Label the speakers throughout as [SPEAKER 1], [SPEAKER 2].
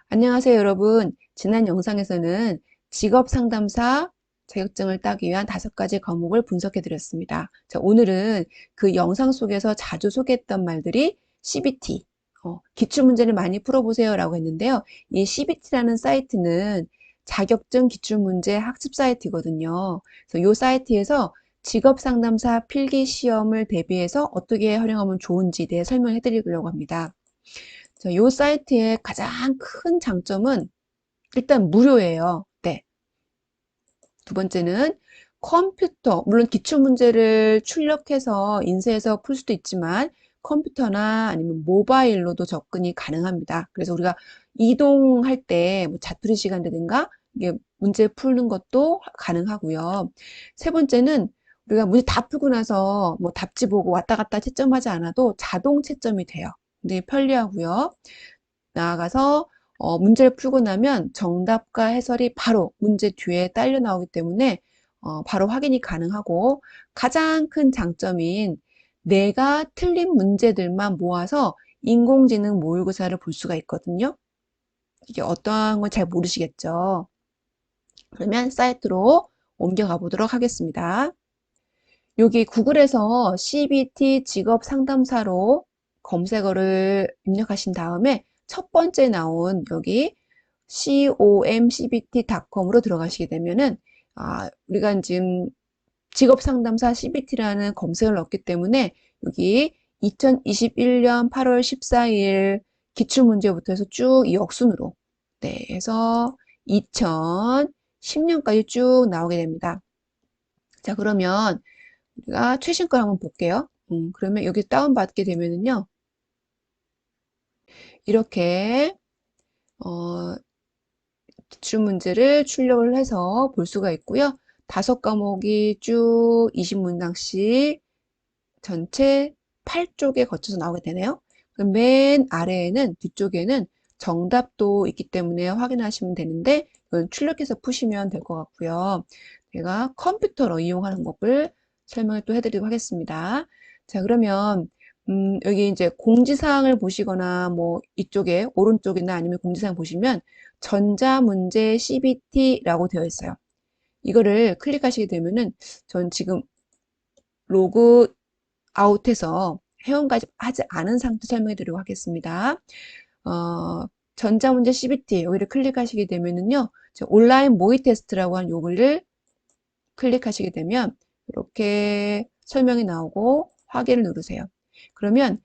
[SPEAKER 1] 안녕하세요, 여러분. 지난 영상에서는 직업 상담사 자격증을 따기 위한 5가지 과목을 분석해 드렸습니다. 자, 오늘은 그 영상 속에서 자주 소개했던 말들이 CBT, 기출문제를 많이 풀어보세요 라고 했는데요. 이 CBT라는 사이트는 자격증 기출문제 학습 사이트거든요. 그래서 이 사이트에서 직업 상담사 필기 시험을 대비해서 어떻게 활용하면 좋은지에 대해 설명해 드리려고 합니다. 자, 요 사이트의 가장 큰 장점은 일단 무료예요. 네. 두 번째는 컴퓨터, 물론 기출문제를 출력해서 인쇄해서 풀 수도 있지만 컴퓨터나 아니면 모바일로도 접근이 가능합니다. 그래서 우리가 이동할 때뭐 자투리 시간이라든가 이게 문제 푸는 것도 가능하고요. 세 번째는 우리가 문제 다 풀고 나서 뭐 답지 보고 왔다 갔다 채점하지 않아도 자동 채점이 돼요. 굉장히 편리하고요. 나아가서 문제를 풀고 나면 정답과 해설이 바로 문제 뒤에 딸려 나오기 때문에 바로 확인이 가능하고 가장 큰 장점인 내가 틀린 문제들만 모아서 인공지능 모의고사를 볼 수가 있거든요. 이게 어떠한 건 잘 모르시겠죠. 그러면 사이트로 옮겨가 보도록 하겠습니다. 여기 구글에서 CBT 직업 상담사로 검색어를 입력하신 다음에 첫 번째 나온 여기 comcbt.com으로 들어가시게 되면은 우리가 지금 직업 상담사 CBT라는 검색을 넣었기 때문에 여기 2021년 8월 14일 기출문제부터 해서 쭉 이 역순으로 네, 해서 2010년까지 쭉 나오게 됩니다. 자, 그러면 우리가 최신 걸 한번 볼게요. 그러면 여기 다운받게 되면은요, 이렇게, 어, 기출 문제를 출력을 해서 볼 수가 있고요. 5과목이 쭉 20문장씩 전체 8쪽에 거쳐서 나오게 되네요. 그럼 맨 아래에는, 뒤쪽에는 정답도 있기 때문에 확인하시면 되는데, 이건 출력해서 푸시면 될 것 같고요. 제가 컴퓨터로 이용하는 법을 설명을 또 해드리도록 하겠습니다. 자, 그러면, 여기 이제 공지사항을 보시거나, 뭐, 이쪽에, 오른쪽이나 아니면 공지사항 보시면, 전자문제 CBT라고 되어 있어요. 이거를 클릭하시게 되면은, 전 지금 로그 아웃해서 회원가입 하지 않은 상태 설명해 드리도록 하겠습니다. 전자문제 CBT 여기를 클릭하시게 되면은요. 온라인 모의 테스트라고 하는 요거를 클릭하시게 되면 이렇게 설명이 나오고 확인을 누르세요. 그러면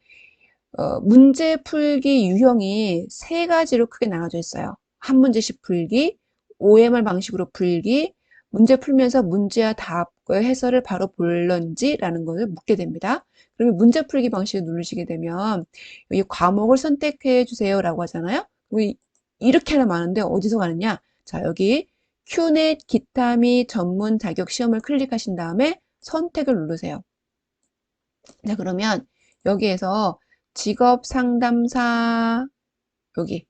[SPEAKER 1] 문제 풀기 유형이 3가지로 크게 나눠져 있어요. 한 문제씩 풀기, OMR 방식으로 풀기, 문제 풀면서 문제와 답의 해설을 바로 볼런지라는 것을 묻게 됩니다. 그러면 문제 풀기 방식을 누르시게 되면 여기 과목을 선택해 주세요라고 하잖아요. 이렇게 하나 많은데 어디서 가느냐? 자, 여기 큐넷 기타 및 전문 자격 시험을 클릭하신 다음에 선택을 누르세요. 자, 그러면 여기에서 직업 상담사 여기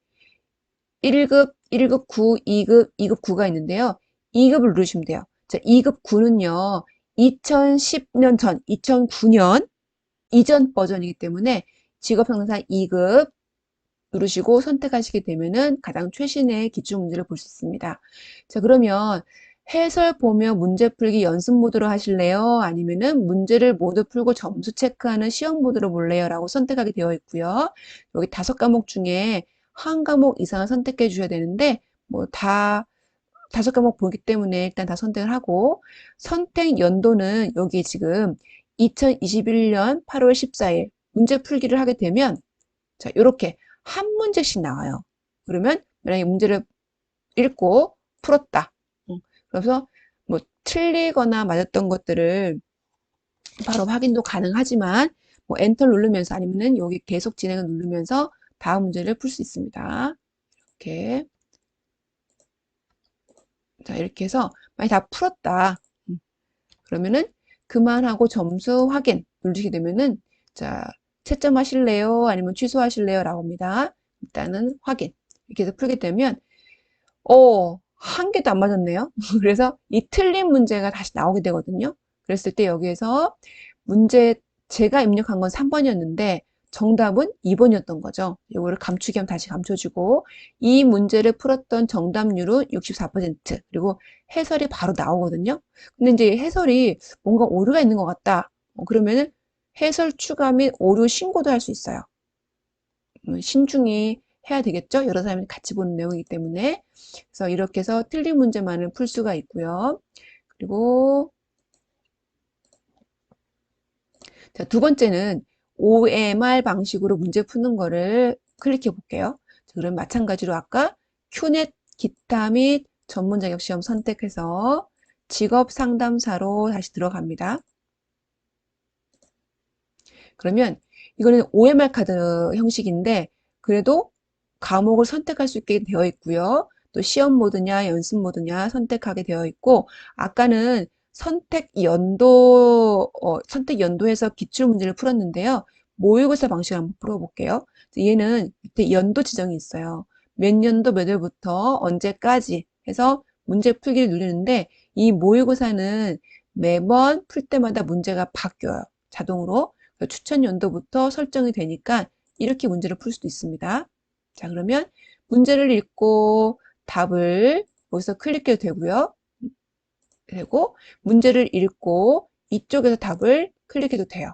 [SPEAKER 1] 1급, 1급 9, 2급, 2급 9가 있는데요. 2급을 누르시면 돼요. 자, 2급 9는요. 2010년 전, 2009년 이전 버전이기 때문에 직업 상담사 2급 누르시고 선택하시게 되면은 가장 최신의 기출 문제를 볼 수 있습니다. 자, 그러면 해설 보며 문제 풀기 연습 모드로 하실래요? 아니면은 문제를 모두 풀고 점수 체크하는 시험 모드로 볼래요? 라고 선택하게 되어 있고요. 여기 5과목 중에 한 과목 이상을 선택해 주셔야 되는데 뭐 다 5과목 보기 때문에 일단 다 선택을 하고 선택 연도는 여기 지금 2021년 8월 14일 문제 풀기를 하게 되면 자, 요렇게 한 문제씩 나와요. 그러면 만약에 문제를 읽고 풀었다. 그래서 뭐 틀리거나 맞았던 것들을 바로 확인도 가능하지만 뭐 엔터 누르면서 아니면은 여기 계속 진행을 누르면서 다음 문제를 풀 수 있습니다. 이렇게 자 이렇게 해서 만약 다 풀었다. 그러면은 그만하고 점수 확인 누르시게 되면은 자 채점하실래요? 아니면 취소하실래요? 라고 합니다. 일단은 확인 이렇게 해서 풀게 되면 한 개도 안 맞았네요. 그래서 이 틀린 문제가 다시 나오게 되거든요. 그랬을 때 여기에서 문제, 제가 입력한 건 3번이었는데, 정답은 2번이었던 거죠. 이거를 감추기 하면 다시 감춰주고 이 문제를 풀었던 정답률은 64%. 그리고 해설이 바로 나오거든요. 근데 이제 해설이 뭔가 오류가 있는 것 같다. 그러면은 해설 추가 및 오류 신고도 할 수 있어요. 신중히 해야 되겠죠? 여러 사람이 같이 보는 내용이기 때문에. 그래서 이렇게 해서 틀린 문제만을 풀 수가 있고요. 그리고 자, 두 번째는 OMR 방식으로 문제 푸는 거를 클릭해 볼게요. 그럼 마찬가지로 아까 큐넷 기타 및 전문 자격 시험 선택해서 직업 상담사로 다시 들어갑니다. 그러면 이거는 OMR 카드 형식인데 그래도 과목을 선택할 수 있게 되어 있고요. 또 시험 모드냐 연습 모드냐 선택하게 되어 있고 아까는 선택 연도에서 기출 문제를 풀었는데요. 모의고사 방식을 한번 풀어볼게요. 얘는 밑에 연도 지정이 있어요. 몇 년도 몇 월부터 언제까지 해서 문제 풀기를 누르는데 이 모의고사는 매번 풀 때마다 문제가 바뀌어요. 자동으로. 추천 연도부터 설정이 되니까 이렇게 문제를 풀 수도 있습니다. 자, 그러면 문제를 읽고 답을 여기서 클릭해도 되고요. 되고 문제를 읽고 이쪽에서 답을 클릭해도 돼요.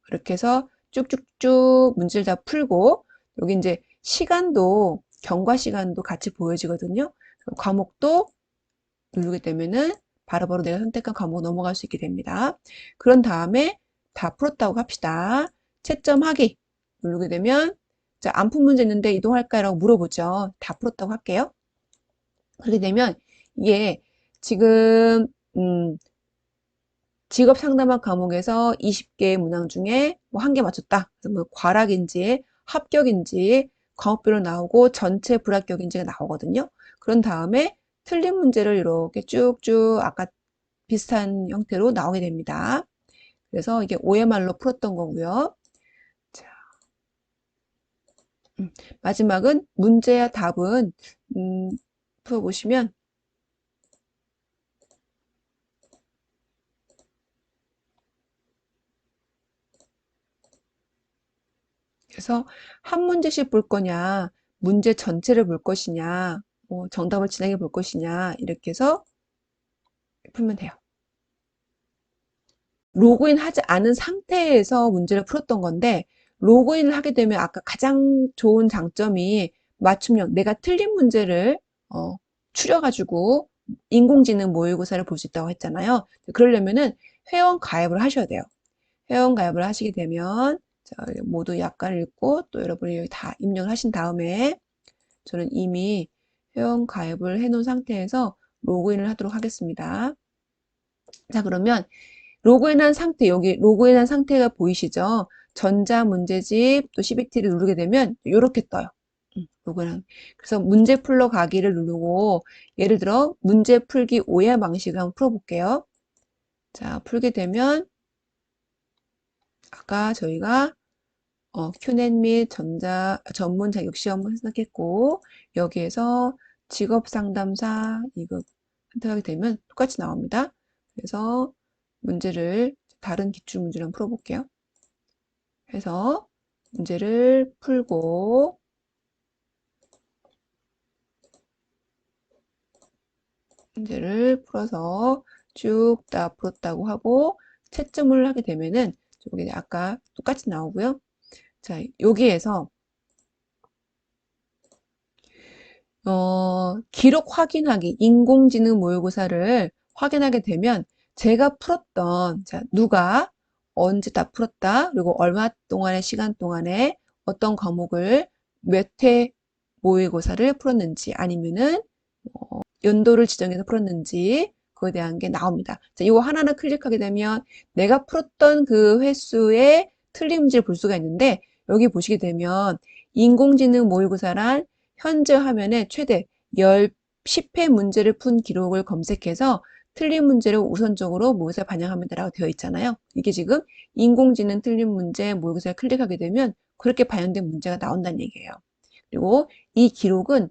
[SPEAKER 1] 그렇게 해서 쭉쭉쭉 문제를 다 풀고 여기 이제 시간도 경과 시간도 같이 보여지거든요. 과목도 누르게 되면은 바로바로 내가 선택한 과목 넘어갈 수 있게 됩니다. 그런 다음에 다 풀었다고 합시다. 채점하기 누르게 되면 자, 안 푼 문제 있는데 이동할까요? 라고 물어보죠. 다 풀었다고 할게요. 그렇게 되면 이게 지금 직업 상담학 과목에서 20개의 문항 중에 뭐 한 개 맞췄다. 그래서 뭐 과락인지 합격인지 과목별로 나오고 전체 불합격인지가 나오거든요. 그런 다음에 틀린 문제를 이렇게 쭉쭉 아까 비슷한 형태로 나오게 됩니다. 그래서 이게 OMR로 풀었던 거고요. 자, 마지막은 문제와 답은 풀어보시면 그래서 한 문제씩 볼 거냐, 문제 전체를 볼 것이냐, 뭐 정답을 진행해 볼 것이냐 이렇게 해서 풀면 돼요. 로그인 하지 않은 상태에서 문제를 풀었던 건데 로그인을 하게 되면 아까 가장 좋은 장점이 맞춤형 내가 틀린 문제를 추려가지고 인공지능 모의고사를 볼 수 있다고 했잖아요. 그러려면은 회원 가입을 하셔야 돼요. 회원 가입을 하시게 되면 자, 모두 약관 읽고 또 여러분이 여기 다 입력을 하신 다음에 저는 이미 회원 가입을 해 놓은 상태에서 로그인을 하도록 하겠습니다. 자, 그러면 로그인한 상태, 여기 로그인한 상태가 보이시죠? 전자문제집 또 CBT를 누르게 되면 이렇게 떠요. 로그인한. 그래서 문제 풀러 가기를 누르고 예를 들어 문제 풀기 오해 방식을 한번 풀어볼게요. 자, 풀게 되면 아까 저희가 큐넷 및 전문 자격 시험을 선택했고 여기에서 직업 상담사 이거 선택하게 되면 똑같이 나옵니다. 그래서 문제를 다른 기출 문제를 한번 풀어볼게요. 해서 문제를 풀고 문제를 풀어서 쭉 다 풀었다고 하고 채점을 하게 되면은 저기 아까 똑같이 나오고요. 자, 여기에서 기록 확인하기, 인공지능 모의고사를 확인하게 되면 제가 풀었던, 자, 누가 언제 다 풀었다, 그리고 얼마 동안의 시간 동안에 어떤 과목을 몇 회 모의고사를 풀었는지 아니면은 연도를 지정해서 풀었는지 그거에 대한 게 나옵니다. 자, 이거 하나하나 클릭하게 되면 내가 풀었던 그 횟수의 틀린 문제를 볼 수가 있는데 여기 보시게 되면 인공지능 모의고사란 현재 화면에 최대 10회 문제를 푼 기록을 검색해서 틀린 문제를 우선적으로 모의고사에 반영합니다라고 되어 있잖아요. 이게 지금 인공지능 틀린 문제 모의고사를 클릭하게 되면 그렇게 반영된 문제가 나온다는 얘기예요. 그리고 이 기록은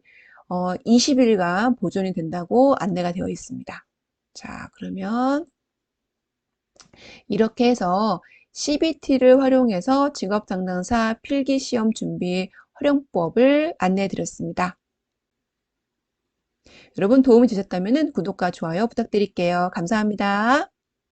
[SPEAKER 1] 20일간 보존이 된다고 안내가 되어 있습니다. 자, 그러면 이렇게 해서 CBT를 활용해서 직업상담사 필기시험 준비 활용법을 안내해 드렸습니다. 여러분 도움이 되셨다면 구독과 좋아요 부탁드릴게요. 감사합니다.